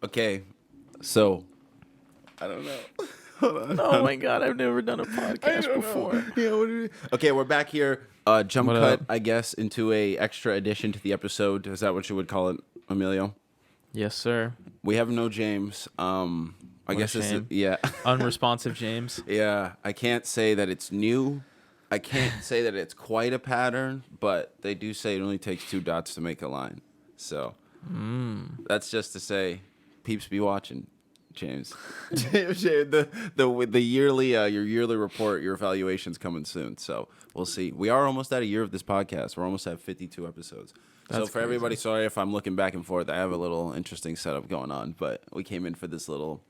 Okay, so I don't know. Hold on. Oh my god, I've never done a podcast before. Yeah, okay, we're back here. Jump What cut, up? I guess, into a extra addition to the episode. Is that what you would call it, Emilio? Yes, sir. We have no James. I What a guess this is shame. yeah. Unresponsive James. Yeah, I can't say that it's new. I can't say that it's quite a pattern, but they do say it only takes 2 dots to make a line. So that's just to say, peeps be watching, James. James, the yearly your yearly report, your evaluation's coming soon. So we'll see. We are almost at a year of this podcast. We're almost at 52 episodes. So That's for everybody, sorry if I'm looking back and forth. I have a little interesting setup going on, but we came in for this little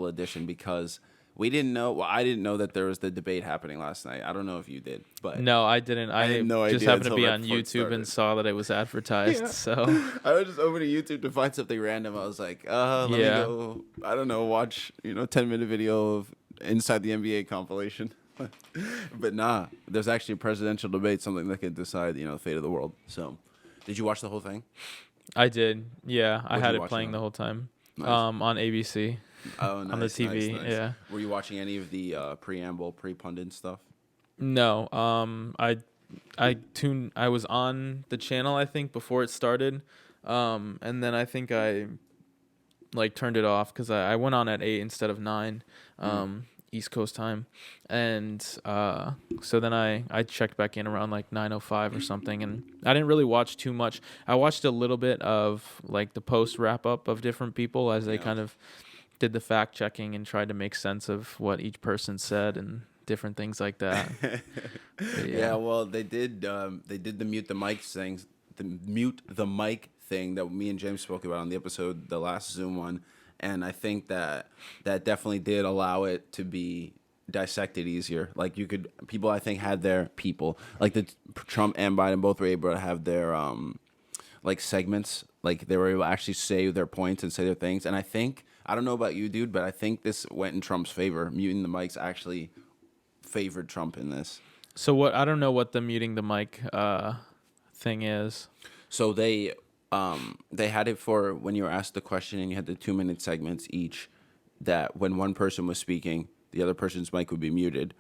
edition because we didn't know. Well, I didn't know that there was the debate happening last night. I don't know if you did, but No, I didn't. I had no just idea happened to until be right on before it YouTube and started. saw that it was advertised. Yeah. So I was just opening YouTube to find something random. I was like, let me Yeah. go. I don't know, watch 10-minute video of inside the NBA compilation. But nah, there's actually a presidential debate, something that could decide the fate of the world. So, did you watch the whole thing? I did. Yeah, I What'd had you it watch playing on? the whole time. Nice. On ABC. Oh, nice, On the TV, nice. yeah. Were you watching any of the pre-pundit stuff? No. I was on the channel, I think, before it started. And then I think I turned it off because I went on at 8 instead of 9. East Coast time, and so then I checked back in around 9:05 or something, and I didn't really watch too much. I watched a little bit of the post wrap up of different people as they kind of did the fact checking and tried to make sense of what each person said and different things like that. But Yeah, well, they did the mute the mic thing that me and James spoke about on the episode, the last Zoom one. And I think that definitely did allow it to be dissected easier. Like people I think had their like Trump and Biden both were able to have their segments. Like they were able to actually say their points and say their things. And I don't know about you, dude, but I think this went in Trump's favor. Muting the mics actually favored Trump in this. So I don't know what the muting the mic thing is. So they had it for when you were asked the question and you had the 2-minute segments each, that when one person was speaking, the other person's mic would be muted,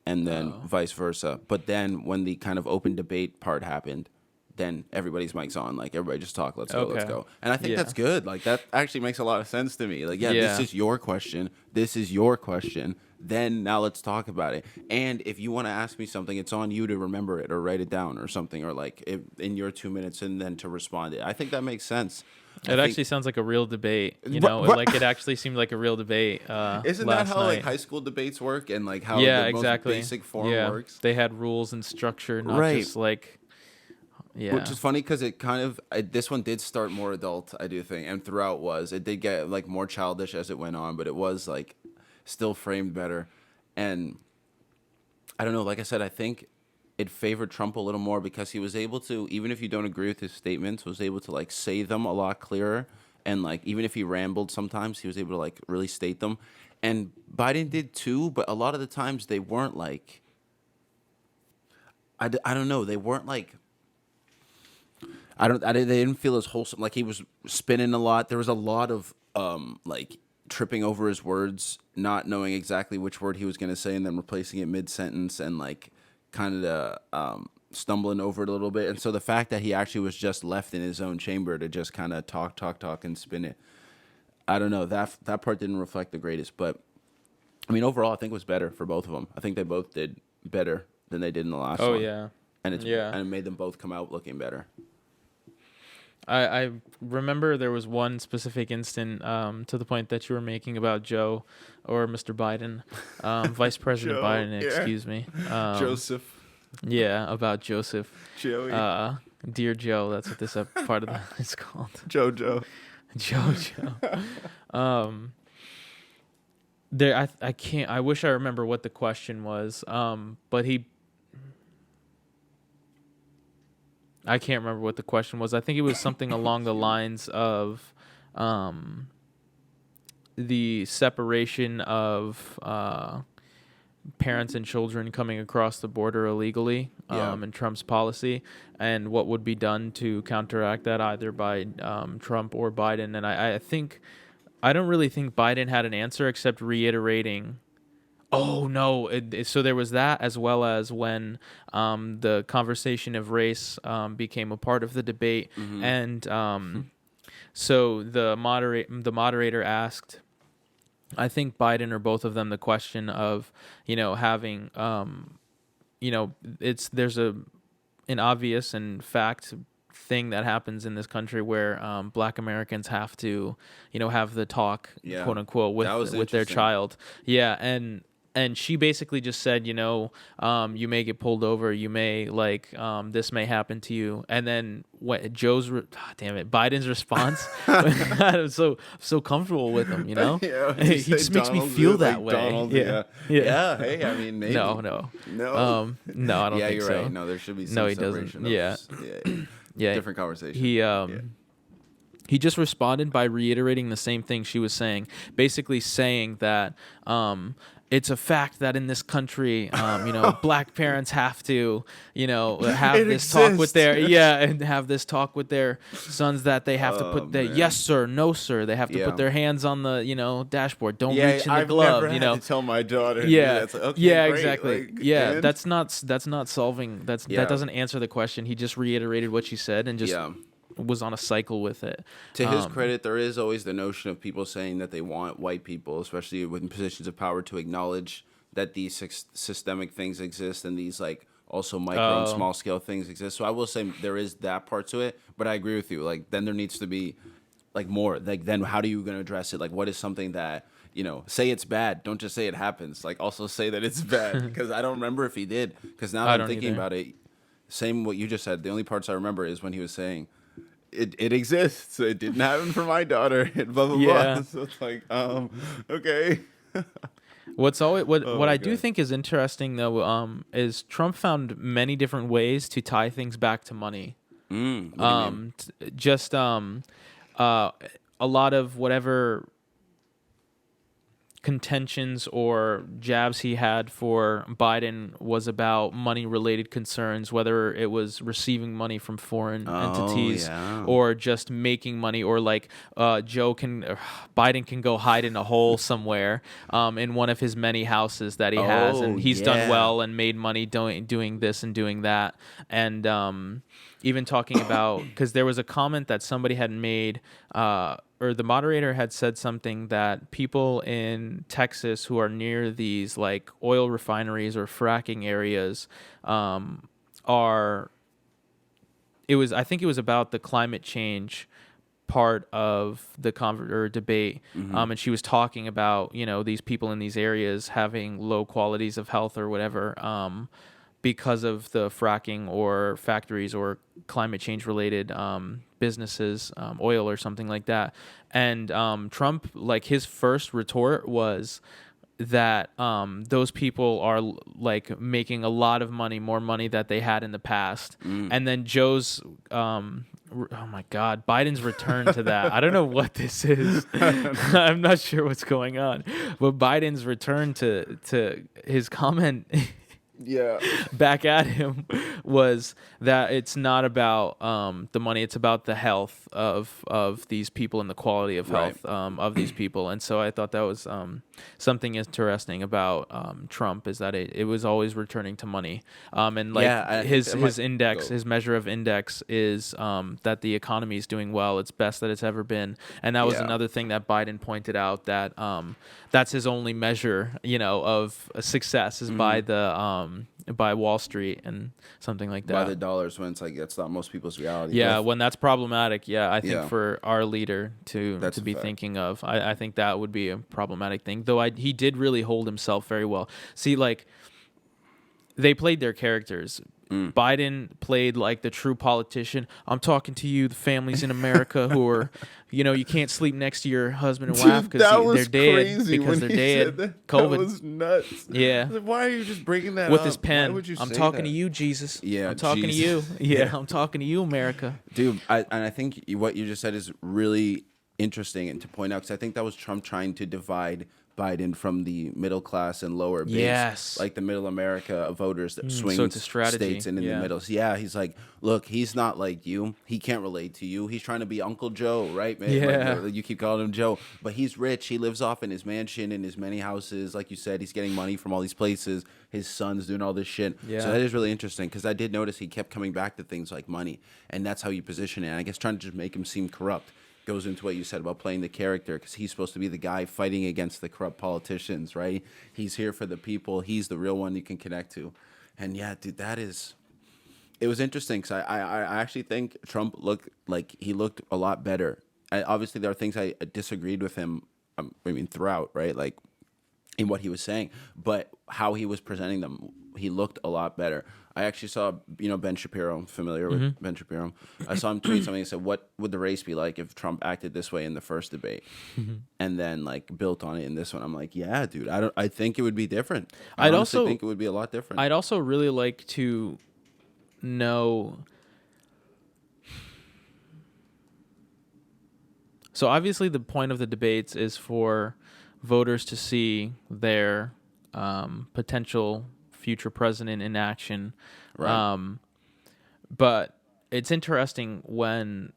and then vice versa. But then when the kind of open debate part happened, then everybody's mic's on. Like, everybody just talk, let's go. And I think that's good. Like, that actually makes a lot of sense to me. Like, this is your question. This is your question. Then now let's talk about it. And if you want to ask me something, it's on you to remember it or write it down or something, or in your 2 minutes and then to respond it. I think that makes sense. It actually sounds like a real debate, it actually seemed like a real debate. Isn't that how night. high school debates work and how the most basic form works? They had rules and structure, not just Which is funny because it kind of this one did start more adult, I do think, and throughout it did get more childish as it went on, but it was still framed better. And I don't know, like I said, I think it favored Trump a little more because he was able to, even if you don't agree with his statements, was able to say them a lot clearer. And even if he rambled sometimes, he was able to really state them. And Biden did too, but a lot of the times they weren't I don't know, they weren't they didn't feel as wholesome. He was spinning a lot. There was a lot of tripping over his words, not knowing exactly which word he was going to say, and then replacing it mid-sentence, and kind of stumbling over it a little bit. And so the fact that he actually was just left in his own chamber to just kind of talk and spin it, I don't know, that part didn't reflect the greatest. But I mean, overall, I think it was better for both of them. I think they both did better than they did in the last one. Oh yeah. And it made them both come out looking better. I remember there was one specific instant to the point that you were making about Joe or Mr. Biden, Vice President Biden, excuse me. Joseph. Yeah, about Joseph. Joey. Dear Joe, that's what this part of is called. Jojo. Jojo. I can't. I wish I remember what the question was. But I can't remember what the question was. I think it was something along the lines of the separation of parents and children coming across the border illegally, and Trump's policy, and what would be done to counteract that either by Trump or Biden. And I don't really think Biden had an answer except reiterating. Oh no! So there was that, as well as when the conversation of race became a part of the debate, and so the moderator asked, I think Biden or both of them, the question of, having, there's an obvious and fact thing that happens in this country where Black Americans have to, have the talk, quote unquote, with their child. Yeah, and she basically just said, you may get pulled over, you may this may happen to you, and then what Biden's response, I'm so comfortable with him, Yeah, he just makes me feel that way. Donald, yeah. Hey, I mean, maybe. No, I don't Yeah, think you're so. right. No, there should be some No, he separation. doesn't. Yeah. Different conversation. He just responded by reiterating the same thing she was saying, basically saying that it's a fact that in this country, Black parents have to, have this talk with their sons, that they have to put their yes sir, no sir. They have to put their hands on the, dashboard. Don't reach in the glove. I've never had to tell my daughter. Yeah, that's okay, yeah, great. exactly. That's not solving. That doesn't answer the question. He just reiterated what she said and just was on a cycle with it. To his credit, there is always the notion of people saying that they want white people, especially in positions of power, to acknowledge that these systemic things exist and these also micro and small scale things exist. So I will say there is that part to it, but I agree with you. Then there needs to be more. Then how are you going to address it? What is something that say it's bad? Don't just say it happens. Also say that it's bad, because I don't remember if he did. Because now that I'm thinking about it, same what you just said. The only parts I remember is when he was saying, It exists. It didn't happen for my daughter. Blah blah blah. So it's okay. What I do think is interesting though, is Trump found many different ways to tie things back to money. Just a lot of whatever contentions or jabs he had for Biden was about money-related concerns, whether it was receiving money from foreign entities or just making money, or Biden can go hide in a hole somewhere in one of his many houses that he has, and he's done well and made money doing this and doing that, and even talking about, because there was a comment that somebody had made, or the moderator had said something, that people in Texas who are near these oil refineries or fracking areas I think it was about the climate change part of the debate, and she was talking about these people in these areas having low qualities of health or whatever, because of the fracking or factories or climate change related businesses, oil or something like that. And Trump, his first retort was that those people are making a lot of money, more money that they had in the past. And then Joe's oh my God, Biden's return to that. I don't know what this is. I'm not sure what's going on. But Biden's return to his comment back at him was that it's not about the money, it's about the health of these people and the quality of health of these people. And so I thought that was something interesting about Trump, is that it was always returning to money, and his index, his measure of index is that the economy is doing well, it's best that it's ever been. And that was another thing that Biden pointed out, that that's his only measure of success, is by the by Wall Street and something like that. By the dollars, when it's that's not most people's reality. Yeah, when that's problematic. I think for our leader to be thinking of, I think that would be a problematic thing. Though he did really hold himself very well. See, they played their characters. Biden played the true politician. I'm talking to you, the families in America who are, you can't sleep next to your husband and wife because they're dead. Because they're dead. COVID. That was nuts. Yeah. Why are you just breaking that with up? his pen? I'm talking to you, Jesus. Yeah, I'm talking to you. Yeah, I'm talking to you, America. Dude, I think what you just said is really interesting and to point out, because I think that was Trump trying to divide Biden from the middle class and lower base, Yes. like the middle America voters that swing so it's a strategy. states and in the Yeah. middle. So yeah, he's like, look, he's not like you. He can't relate to you. He's trying to be Uncle Joe, right, man? Yeah. Like, you keep calling him Joe, but he's rich. He lives off in his mansion in his many houses. Like you said, he's getting money from all these places. His son's doing all this shit. Yeah. So that is really interesting because I did notice he kept coming back to things like money, and that's how you position it. And I guess trying to just make him seem corrupt goes into what you said about playing the character, because he's supposed to be the guy fighting against the corrupt politicians, right? He's here for the people. He's the real one you can connect to. And yeah, dude, it was interesting because I actually think Trump looked like he looked a lot better. Obviously, there are things I disagreed with him, throughout, right? Like in what he was saying, but how he was presenting them, he looked a lot better. I actually saw, Ben Shapiro, familiar with Ben Shapiro. I saw him tweet something and said, "What would the race be like if Trump acted this way in the first debate, and then like built on it in this one?" I'm like, yeah, dude, I think it would be different. I honestly think it would be a lot different. I'd also really like to know. So obviously, the point of the debates is for voters to see their potential future president in action. Right. But it's interesting when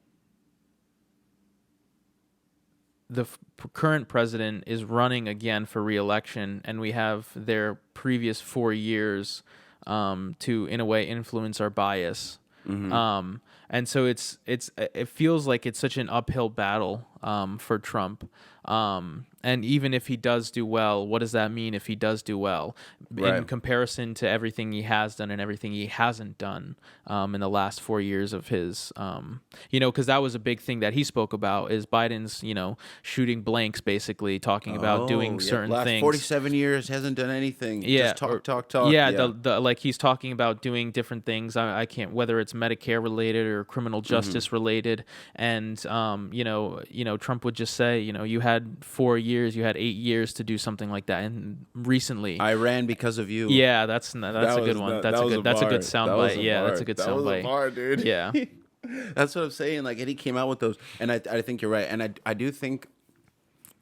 the current president is running again for re-election, and we have their previous 4 years to, in a way, influence our bias. And so it feels like it's such an uphill battle for Trump. And even if he does do well, what does that mean if he does do well in comparison to everything he has done and everything he hasn't done in the last 4 years of his, because that was a big thing that he spoke about is Biden's, shooting blanks, basically talking about doing certain last things. 47 years hasn't done anything. Yeah. Just talk. Yeah. The like he's talking about doing different things. I can't, whether it's Medicare related or criminal justice related. And, Trump would just say, you had 4 years, you had 8 years to do something like that. And recently I ran because of you. Yeah, that's a good one. That's a good soundbite. Yeah, that's a good soundbite. That was a bar, dude. Yeah. That's what I'm saying. Like, and he came out with those, and I think you're right. And I do think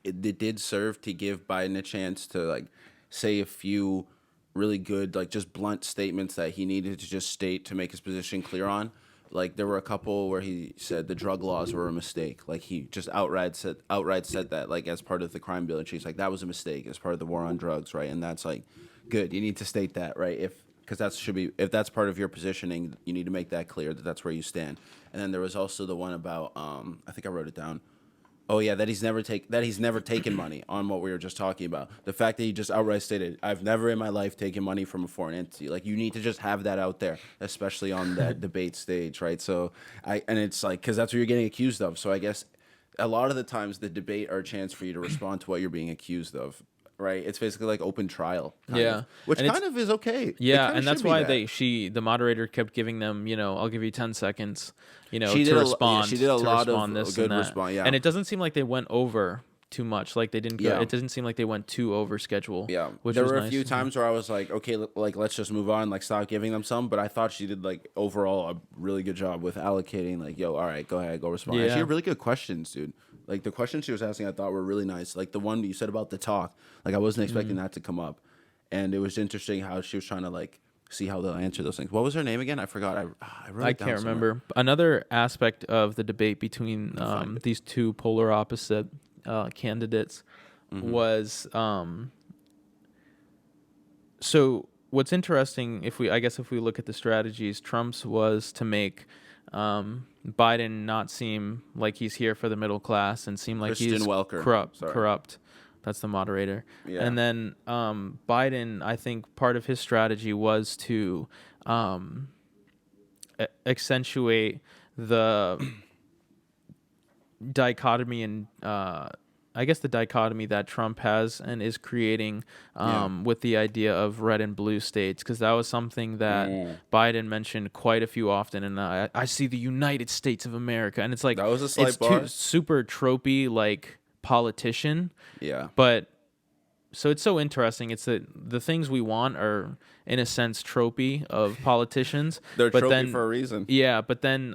it did serve to give Biden a chance to like say a few really good, like just blunt statements that he needed to just state to make his position clear on. Like there were a couple where he said the drug laws were a mistake. Like he just outright said that, like as part of the crime bill, and she's like, that was a mistake as part of the war on drugs, right? And that's like good. You need to state that, right? Because if that's part of your positioning, you need to make that clear that that's where you stand. And then there was also the one about I think I wrote it down. Oh yeah, that he's never taken money on what we were just talking about. The fact that he just outright stated, "I've never in my life taken money from a foreign entity." Like you need to just have that out there, especially on that debate stage, right? So it's like because that's what you're getting accused of. So I guess a lot of the times the debate are a chance for you to respond to what you're being accused of. Right, it's basically like open trial, kind of, which kind of is okay. Yeah, and that's why the moderator kept giving them, I'll give you 10 seconds, to respond. She did a lot of this good and that. response. Yeah, and it doesn't seem like they went over too much. Like they didn't go. Yeah. It doesn't seem like they went too over schedule. Yeah, which there was were a nice. few times where I was like, okay, like let's just move on, like stop giving them some. But I thought she did like overall a really good job with allocating. Like, yo, all right, go ahead, go respond. Yeah. And she had really good questions, dude. Like the questions she was asking, I thought were really nice. Like the one you said about the talk, like I wasn't expecting that to come up, and it was interesting how she was trying to like see how they'll answer those things. What was her name again? I forgot. I wrote it down can't somewhere. remember. Another aspect of the debate between these two polar opposite candidates was so what's interesting if we look at the strategies, Trump's was to make Biden not seem like he's here for the middle class and seem like Kristen he's Welker. corrupt. That's the moderator. Yeah. And then Biden, I think part of his strategy was to accentuate the dichotomy and the dichotomy that Trump has and is creating with the idea of red and blue states, because that was something that Biden mentioned quite a few often. And I see the United States of America, and it's like That was a slight it's bar. super tropey, like politician. Yeah. But so it's so interesting. It's that the things we want are, in a sense, tropey of politicians. They're but trophy then, for a reason. yeah, but then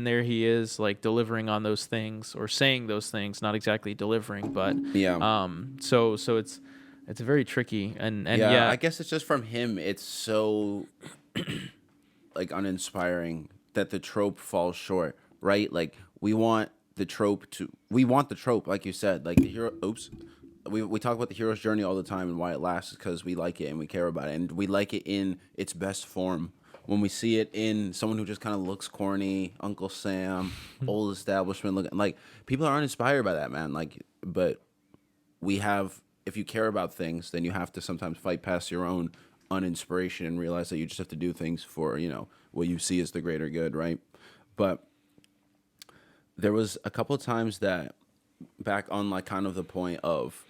there he is, like delivering on those things or saying those things, not exactly delivering, but Yeah. so it's very tricky and Yeah, yeah, I guess it's just from him. It's so like uninspiring that the trope falls short, right? Like we want the trope, like you said, like the hero. Oops, we talk about the hero's journey all the time and why it lasts because we like it and we care about it and we like it in its best form. When we see it in someone who just kind of looks corny, Uncle Sam, old establishment looking, like people are uninspired by that, man. Like, but we have, if you care about things, then you have to sometimes fight past your own uninspiration and realize that you just have to do things for, what you see as the greater good, right? But there was a couple of times that back on like kind of the point of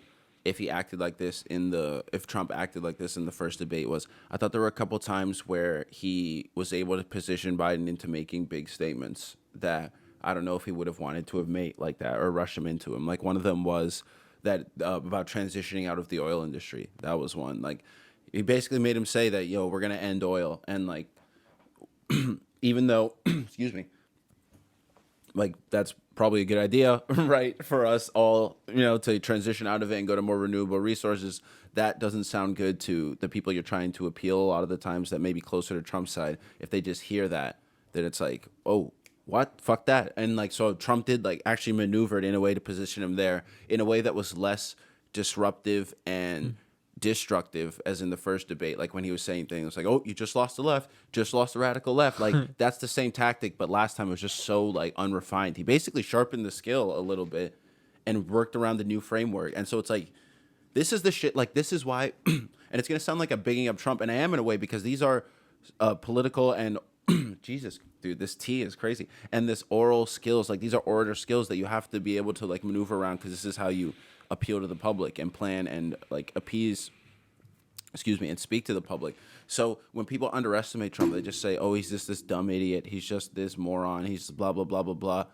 if Trump acted like this in the first debate was, I thought there were a couple of times where he was able to position Biden into making big statements that I don't know if he would have wanted to have made like that or rush him into him. Like one of them was that about transitioning out of the oil industry. That was one. Like he basically made him say that, we're going to end oil. And like, even though, excuse me, like that's probably a good idea, right, for us all, to transition out of it and go to more renewable resources. That doesn't sound good to the people you're trying to appeal a lot of the times that may be closer to Trump's side. If they just hear that it's like, oh, what? Fuck that. And like, so Trump did like actually maneuvered in a way to position him there in a way that was less disruptive and destructive as in the first debate, like when he was saying things like, oh, you just lost the left, just lost the radical left. Like that's the same tactic, but last time it was just so like unrefined. He basically sharpened the skill a little bit and worked around the new framework. And so it's like, this is the shit, like this is why, and it's going to sound like I'm bigging up Trump, and I am in a way because these are political and Jesus, dude, this tea is crazy. And this oral skills, like these are orator skills that you have to be able to like maneuver around because this is how you appeal to the public and plan and like appease, and speak to the public. So when people underestimate Trump, they just say, oh, he's just this dumb idiot. He's just this moron. He's blah, blah, blah, blah, blah.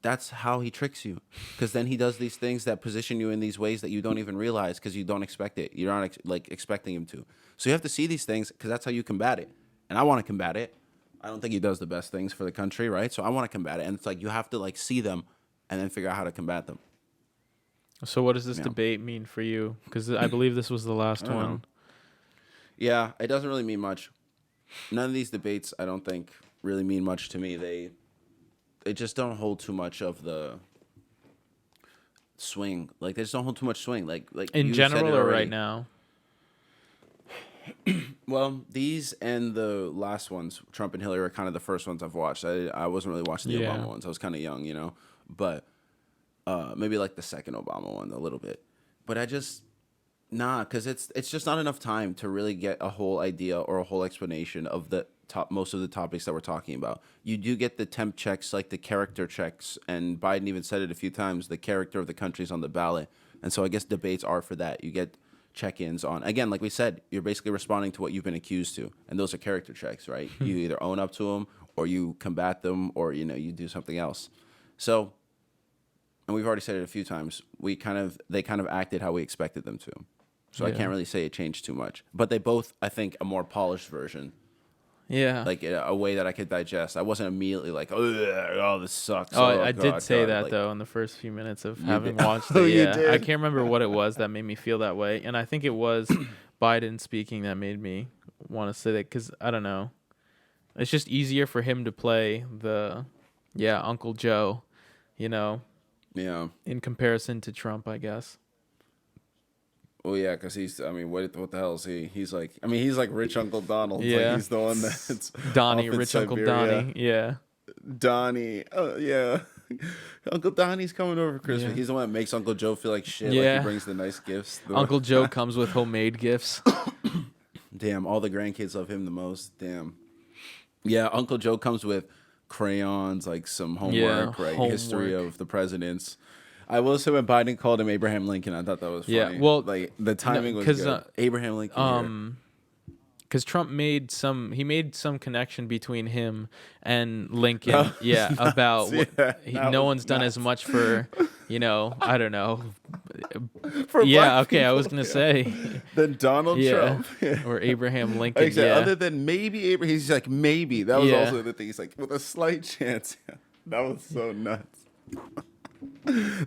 That's how he tricks you. Because then he does these things that position you in these ways that you don't even realize because you don't expect it. You're not expecting him to. So you have to see these things because that's how you combat it. And I want to combat it. I don't think he does the best things for the country, right? So I want to combat it. And it's like you have to like see them and then figure out how to combat them. So what does this debate mean for you? Because I believe this was the last one. Know. Yeah, it doesn't really mean much. None of these debates, I don't think, really mean much to me. They just don't hold too much of the swing. Like they just don't hold too much swing. Like in general or right now? Well, these and the last ones, Trump and Hillary, are kind of the first ones I've watched. I wasn't really watching the Obama ones. I was kind of young, but maybe like the second Obama one a little bit. But I just because it's just not enough time to really get a whole idea or a whole explanation of the most of the topics that we're talking about. You do get the temp checks, like the character checks, and Biden even said it a few times. The character of the country's on the ballot, and so I guess debates are for that. You get check-ins on, again, like we said, you're basically responding to what you've been accused to, and those are character checks, right? You either own up to them or you combat them or you do something else. So, and we've already said it a few times, they kind of acted how we expected them to. So I can't really say it changed too much, but they both, I think, a more polished version. Yeah, like a way that I could digest. I wasn't immediately like, oh, this sucks. I did say that like, though in the first few minutes of having watched it. Yeah, I can't remember what it was that made me feel that way, and I think it was Biden speaking that made me want to say that because I don't know, it's just easier for him to play the Uncle Joe, in comparison to Trump, I guess. Well, yeah, because what the hell is he? He's like rich Uncle Donald. Yeah, like he's the one that's Donnie, rich Uncle Donnie. Yeah, Donnie. Oh yeah, Uncle Donnie's coming over for Christmas. Yeah. He's the one that makes Uncle Joe feel like shit. Yeah, like he brings the nice gifts. Uncle Joe comes with homemade gifts. Damn, all the grandkids love him the most. Damn. Yeah, Uncle Joe comes with crayons, like some homework, right? Homework. History of the presidents. I will say when Biden called him Abraham Lincoln, I thought that was funny. Yeah, well, like the timing was good. Abraham Lincoln. Because Trump made some connection between him and Lincoln. About no one's done as much for, I don't know, for Yeah, black okay, I was people, gonna say. than Donald Yeah. Trump. Or Abraham Like Lincoln. I said, Yeah. other than maybe Abraham, he's like maybe. That was Yeah. also the thing. He's like with a slight chance. That was so nuts.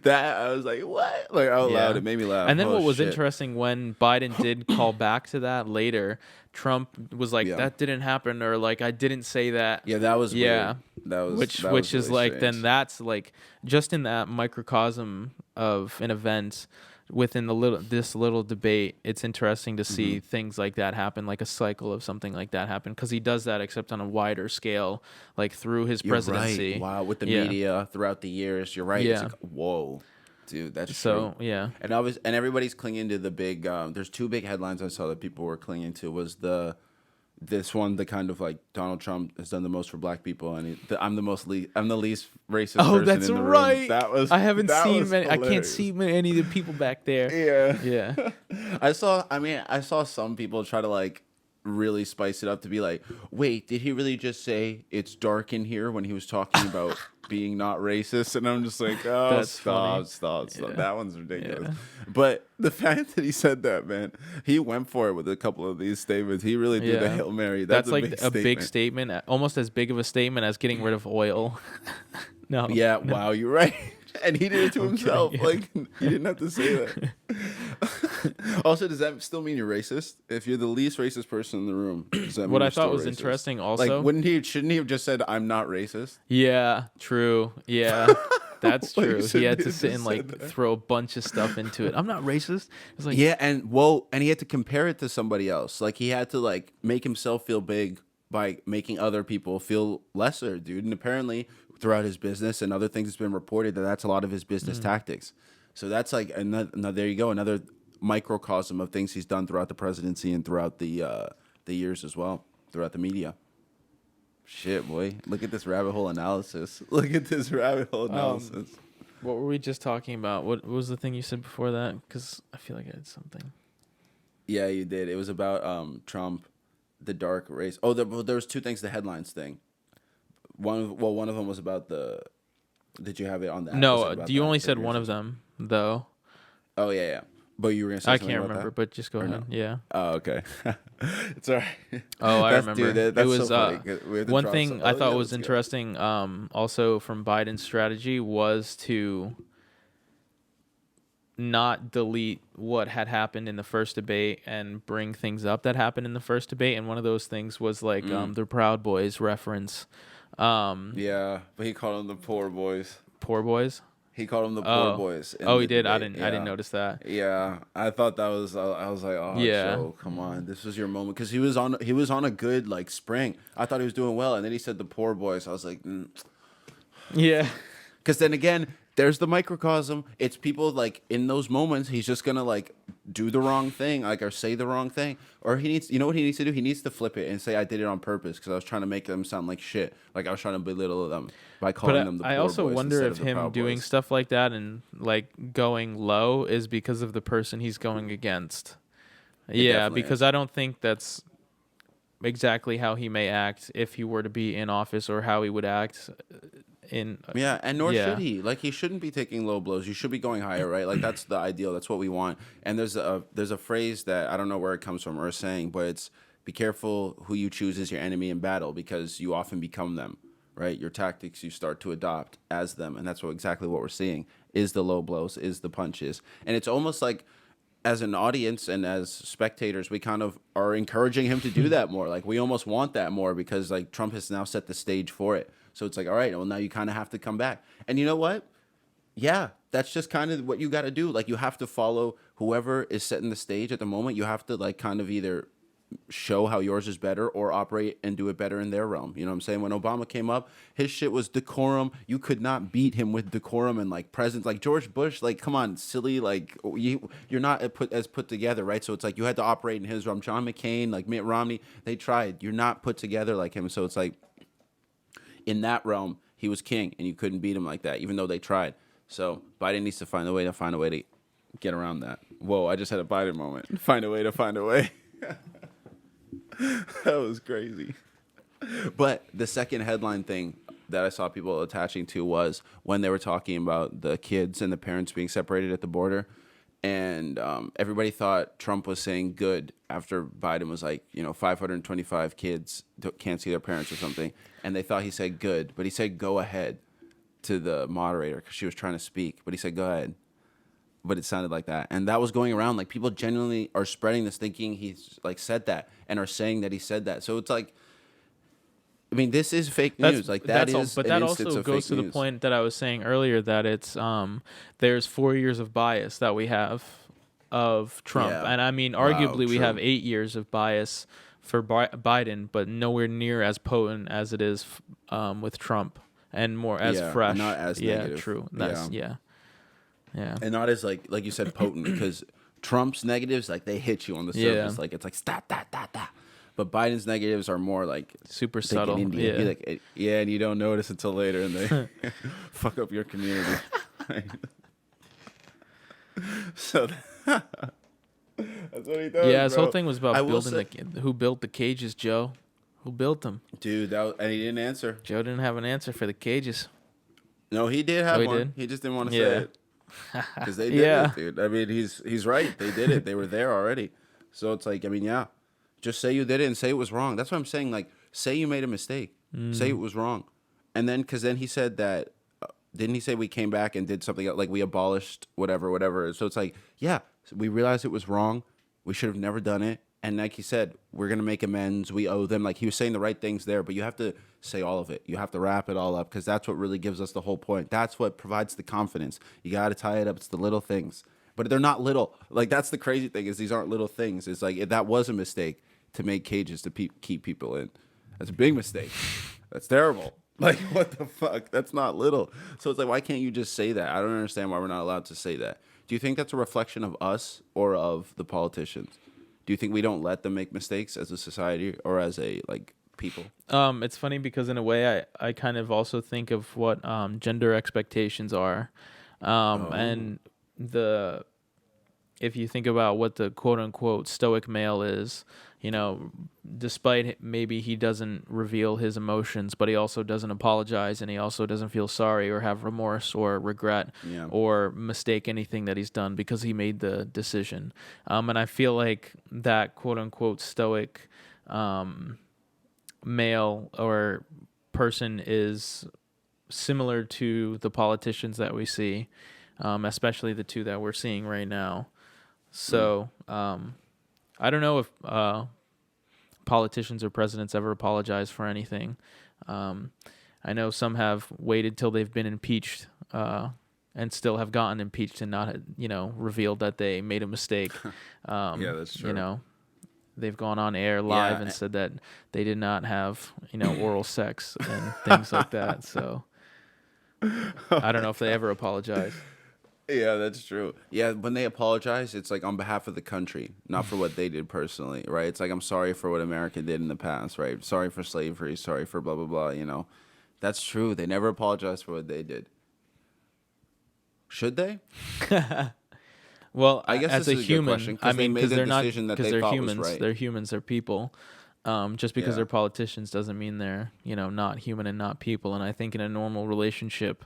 That I was like, what? Like out loud, Yeah. it made me laugh. And then Oh what was shit. interesting when Biden did call back to that later, Trump was like, Yeah. that didn't happen, or like, I didn't say that. Yeah, that was Yeah. weird. That was Which is really like, strange. then that's like, just in that microcosm of an event within this little debate, it's interesting to see things like that happen, like a cycle of something like that happen, because he does that except on a wider scale, like through his You're presidency. right. Wow, with the Yeah. media throughout the years, you're right. It's Yeah. like, whoa, dude, that's So true. yeah. And everybody's clinging to the big. There's two big headlines I saw that people were clinging to. Was this one, the kind of like Donald Trump has done the most for black people, and I'm the least racist Oh, person that's in the right. room. That was I haven't that seen was many. I can't hilarious. see any of the people back there. Yeah. Yeah. I saw some people try to like really spice it up to be like, wait, did he really just say it's dark in here when he was talking about being not racist? And I'm just like, oh, That's funny. stop. Yeah. That one's ridiculous. Yeah. But the fact that he said that, man, he went for it with a couple of these statements. He really did the Yeah. Hail Mary. That's a like big a statement. big statement, almost as big of a statement as getting rid of oil. No. Yeah, wow, you're right. And he did it to I'm himself. kidding, Like, he didn't have to say that. Also, does that still mean you're racist? If you're the least racist person in the room, does that mean What I you're still thought was racist? interesting also. Like, shouldn't he have just said, I'm not racist? Yeah, true. Yeah. That's Like, true. He shouldn't had he to have sit just and like said that? throw a bunch of stuff into it. I'm not racist. It's like, Yeah, and he had to compare it to somebody else. Like, he had to, like, make himself feel big by making other people feel lesser, dude. And apparently, throughout his business and other things, it's been reported that that's a lot of his business tactics. So that's like another, there you go, another microcosm of things he's done throughout the presidency and throughout the years as well, throughout the media. Shit, boy. Look at this rabbit hole analysis. Look at this rabbit hole analysis. what were we just talking about? What was the thing you said before that? Because I feel like I had something. Yeah, you did. It was about Trump, the dark race. Oh, there was two things, the headlines thing. One of them was about the... Did you have it on that? No, you only said one of them, though. Oh, yeah. But you were going to say I something can't about remember, that? but just go Or ahead. no? Yeah. Oh, okay. It's all right. Oh, I remember. Dude, It was so funny. We have to one drop thing some- I thought yeah, was let's go. interesting. Also from Biden's strategy was to not delete what had happened in the first debate and bring things up that happened in the first debate. And one of those things was like the Proud Boys reference. Yeah, but he called them the poor boys. Poor Boys. He called them the poor Oh. boys. in Oh, the he did. I debate. didn't notice that. Yeah, I thought that was. I was like, oh, Yeah. Joe, come on, this was your moment, because he was on a good like spring. I thought he was doing well, and then he said the poor boys. I was like, Yeah. because then again, there's the microcosm. It's people like in those moments, he's just gonna like do the wrong thing, like, or say the wrong thing, or he needs. You know what he needs to do? He needs to flip it and say, I did it on purpose because I was trying to make them sound like shit. Like I was trying to belittle them by calling But them the I poor also boys wonder instead if of the him Proud doing Boys. stuff like that and like going low is because of the person he's going against. Yeah, definitely because is. I don't think that's exactly how he may act if he were to be in office, or how he would act in. Yeah, and nor Yeah. should he. Like, he shouldn't be taking low blows. You should be going higher, right? Like, that's the ideal. That's what we want. And there's a phrase that I don't know where it comes from or a saying, but it's, be careful who you choose as your enemy in battle, because you often become them, right? Your tactics you start to adopt as them, and that's exactly what we're seeing, is the low blows, is the punches. And it's almost like, as an audience and as spectators, we kind of are encouraging him to do that more. Like, we almost want that more because, like, Trump has now set the stage for it. So it's like, all right, well, now you kind of have to come back. And you know what? Yeah, that's just kind of what you got to do. Like, you have to follow whoever is setting the stage at the moment. You have to, like, kind of either show how yours is better or operate and do it better in their realm. You know what I'm saying? When Obama came up, his shit was decorum. You could not beat him with decorum and like presence. Like George Bush, like, come on, silly. Like, you're not as put together, right? So it's like you had to operate in his realm. John McCain, like Mitt Romney, they tried. You're not put together like him. So it's like, in that realm, he was king, and you couldn't beat him like that, even though they tried. So Biden needs to find a way to get around that. Whoa, I just had a Biden moment. Find a way. That was crazy. But the second headline thing that I saw people attaching to was when they were talking about the kids and the parents being separated at the border. and everybody thought Trump was saying good after Biden was like, 525 kids can't see their parents or something, and they thought he said good, but he said go ahead to the moderator because she was trying to speak, but he said go ahead, but it sounded like that, and that was going around. Like people genuinely are spreading this, thinking he's like said that, and are saying that he said that. So it's like, I mean, this is fake news. Like that is but an that instance also of goes fake to the news. point that I was saying earlier that it's there's 4 years of bias that we have of Trump, Yeah. and I mean Wow. arguably we have True. 8 years of bias for Biden, but nowhere near as potent as it is with Trump, and more as Yeah, and not fresh. as Yeah, negative. true. Yeah, That's yeah, and not as like you said, potent, because Trump's negatives, like they hit you on the yeah. surface, like it's like stop that. But Biden's negatives are more like Super think in subtle. India. He Yeah. like yeah, and you don't notice until later, and they fuck up your community. So that's what he does, Yeah, his whole bro. thing was I about will building say, who built the cages, Joe. Who built them? dude, and he didn't answer. Joe didn't have an answer for the cages. No, he did Oh, have he one. did? He just didn't want to say Yeah. it. Because they did Yeah. it, dude. I mean, he's right. They did it. They were there already. So it's like, I mean, yeah. Just say you did it and say it was wrong. That's what I'm saying. Like, say you made a mistake. Say it was wrong. And then, because then he said that, didn't he say we came back and did something like we abolished whatever. So it's like, yeah, so we realized it was wrong. We should have never done it. And like he said, we're going to make amends. We owe them. Like he was saying the right things there, but you have to say all of it. You have to wrap it all up because that's what really gives us the whole point. That's what provides the confidence. You got to tie it up. It's the little things, but they're not little. Like that's the crazy thing is these aren't little things. It's like if that was a mistake to make cages to keep people in. That's a big mistake. That's terrible. Like what the fuck? That's not little. So it's like why can't you just say that? I don't understand why we're not allowed to say that. Do you think that's a reflection of us or of the politicians? Do you think we don't let them make mistakes as a society or as a like people? It's funny because in a way I kind of also think of what gender expectations are. Oh, And the if you think about what the quote unquote stoic male is, despite maybe he doesn't reveal his emotions, but he also doesn't apologize and he also doesn't feel sorry or have remorse or regret yeah. or mistake anything that he's done because he made the decision. And I feel like that quote unquote stoic male or person is similar to the politicians that we see, especially the two that we're seeing right now. So I don't know if politicians or presidents ever apologize for anything. I know some have waited till they've been impeached and still have gotten impeached and not, revealed that they made a mistake. Yeah, that's true. They've gone on air live Yeah. and said that they did not have, oral sex and things like that. So Oh I don't my know if they god. ever apologize. Yeah, that's true. Yeah, when they apologize, it's like on behalf of the country, not for what they did personally, right? It's like I'm sorry for what America did in the past, right? Sorry for slavery, sorry for blah blah blah. That's true. They never apologize for what they did. Should they? Well, I guess as this a is a good question human, I because they mean, made because the they're not, decision that because they they're thought was humans. right. They're humans. They're people. Just because Yeah. they're politicians doesn't mean they're, not human and not people. And I think in a normal relationship,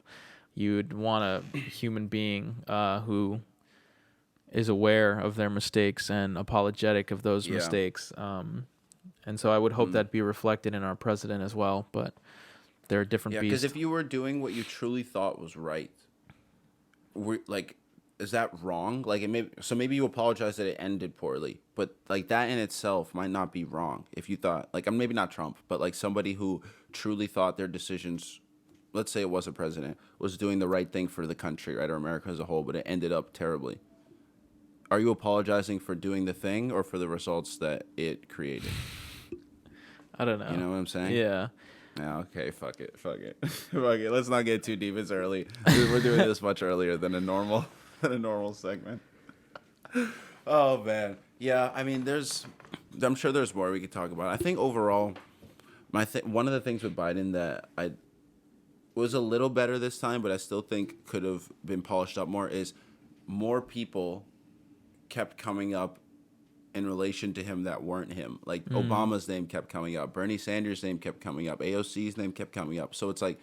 you'd want a human being who is aware of their mistakes and apologetic of those Yeah. mistakes. And so I would hope Mm. that be reflected in our president as well. But they're a different Yeah, because beast. if you were doing what you truly thought was right, like, is that wrong? Like, maybe you apologize that it ended poorly, but like that in itself might not be wrong if you thought like I'm maybe not Trump, but like somebody who truly thought their decisions, let's say it was a president, was doing the right thing for the country, right, or America as a whole, but it ended up terribly. Are you apologizing for doing the thing or for the results that it created? I don't You know. know what I'm saying? Yeah. Yeah, okay, fuck it. Fuck it. Let's not get too deep. It's early. We're doing this much earlier than a normal than a normal segment. Oh man. Yeah, I mean I'm sure there's more we could talk about. I think overall one of the things with Biden that I was a little better this time, but I still think could have been polished up more is more people kept coming up in relation to him that weren't him. Like Mm. Obama's name kept coming up, Bernie Sanders' name kept coming up, AOC's name kept coming up. So it's like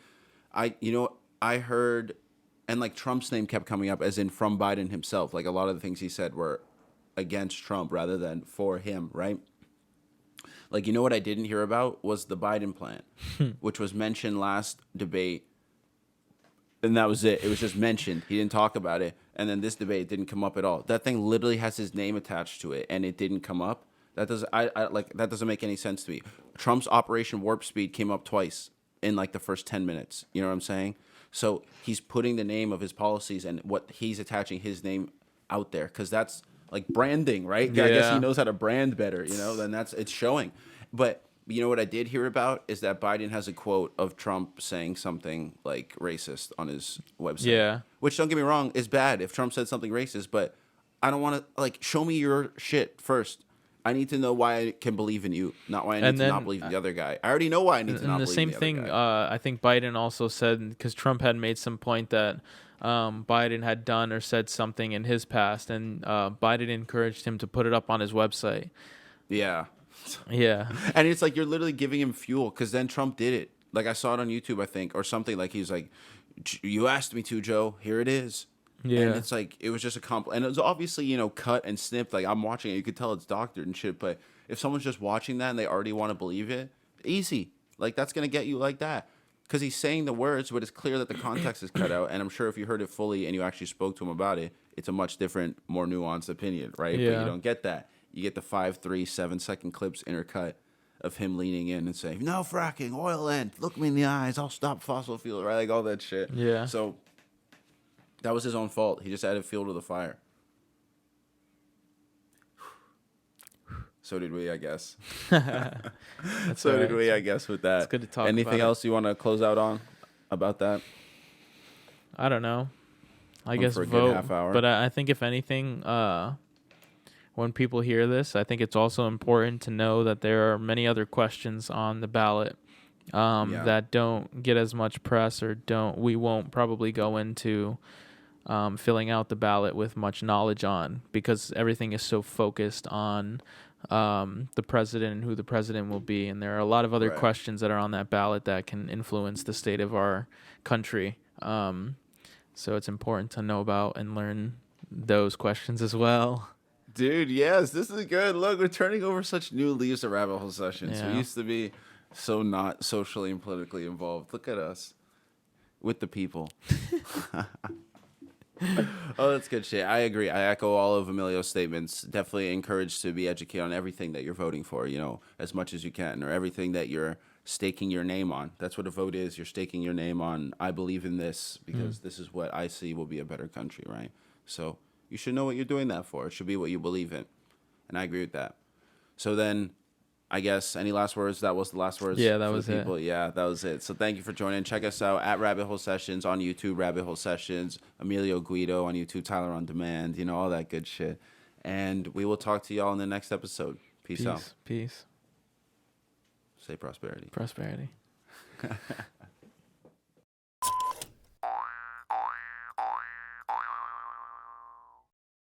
I heard and like Trump's name kept coming up, as in from Biden himself. Like a lot of the things he said were against Trump rather than for him, right? Like, you know what I didn't hear about was the Biden plan, which was mentioned last debate, and that was it. It was just mentioned. He didn't talk about it, and then this debate didn't come up at all. That thing literally has his name attached to it, and it didn't come up. That doesn't that doesn't make any sense to me. Trump's Operation Warp Speed came up twice in like the first 10 minutes. You know what I'm saying? So he's putting the name of his policies and what he's attaching his name out there because that's like branding, right? I guess he Yeah. knows how to brand better, then it's showing. But you know what I did hear about is that Biden has a quote of Trump saying something like racist on his website. Yeah. Which, don't get me wrong, is bad if Trump said something racist, but I don't want to, like, show me your shit first. I need to know why I can believe in you, not why I need And to not then, believe in the other guy. I already know why I need to not and the believe same in the other thing, guy. I think Biden also said, because Trump had made some point that Biden had done or said something in his past, and Biden encouraged him to put it up on his website. Yeah. Yeah. And it's like you're literally giving him fuel because then Trump did it. Like I saw it on YouTube, I think, or something. Like he's like, "You asked me to, Joe. Here it is." Yeah. And it's like it was just a and it was obviously cut and snipped. Like I'm watching it, you could tell it's doctored and shit. But if someone's just watching that and they already want to believe it, easy. Like that's gonna get you like that because he's saying the words, but it's clear that the context is cut out. And I'm sure if you heard it fully and you actually spoke to him about it, it's a much different, more nuanced opinion, right? But you Yeah. don't get that. You get the 5, 3, 7 second clips intercut of him leaning in and saying, "No fracking, oil end. Look me in the eyes. I'll stop fossil fuel." Right, like all that shit. Yeah. So that was his own fault. He just added fuel to the fire. So did we, I guess. That's So all did right. we, I guess, with that. It's good to talk Anything about it. else you want to close out on about that? I don't know. I Went guess for a good vote. half hour. But I think if anything, when people hear this, I think it's also important to know that there are many other questions on the ballot Yeah. that don't get as much press or we won't probably go into filling out the ballot with much knowledge on because everything is so focused on the president and who the president will be. And there are a lot of other Right. questions that are on that ballot that can influence the state of our country. So it's important to know about and learn those questions as well. Dude, yes, this is good. Look, we're turning over such new leaves of rabbit hole sessions. Yeah. We used to be so not socially and politically involved. Look at us with the people. Oh, that's good shit. I agree. I echo all of Emilio's statements. Definitely encouraged to be educated on everything that you're voting for, as much as you can, or everything that you're staking your name on. That's what a vote is. You're staking your name on, I believe in this because this is what I see will be a better country, right? So you should know what you're doing that for. It should be what you believe in. And I agree with that. So then, I guess, any last words? That was the last words. Yeah, that for was the it. people. Yeah, that was it. So thank you for joining. Check us out at Rabbit Hole Sessions on YouTube, Rabbit Hole Sessions, Emilio Guido on YouTube, Tyler on Demand, all that good shit. And we will talk to y'all in the next episode. Peace out. Peace. Say prosperity. Prosperity.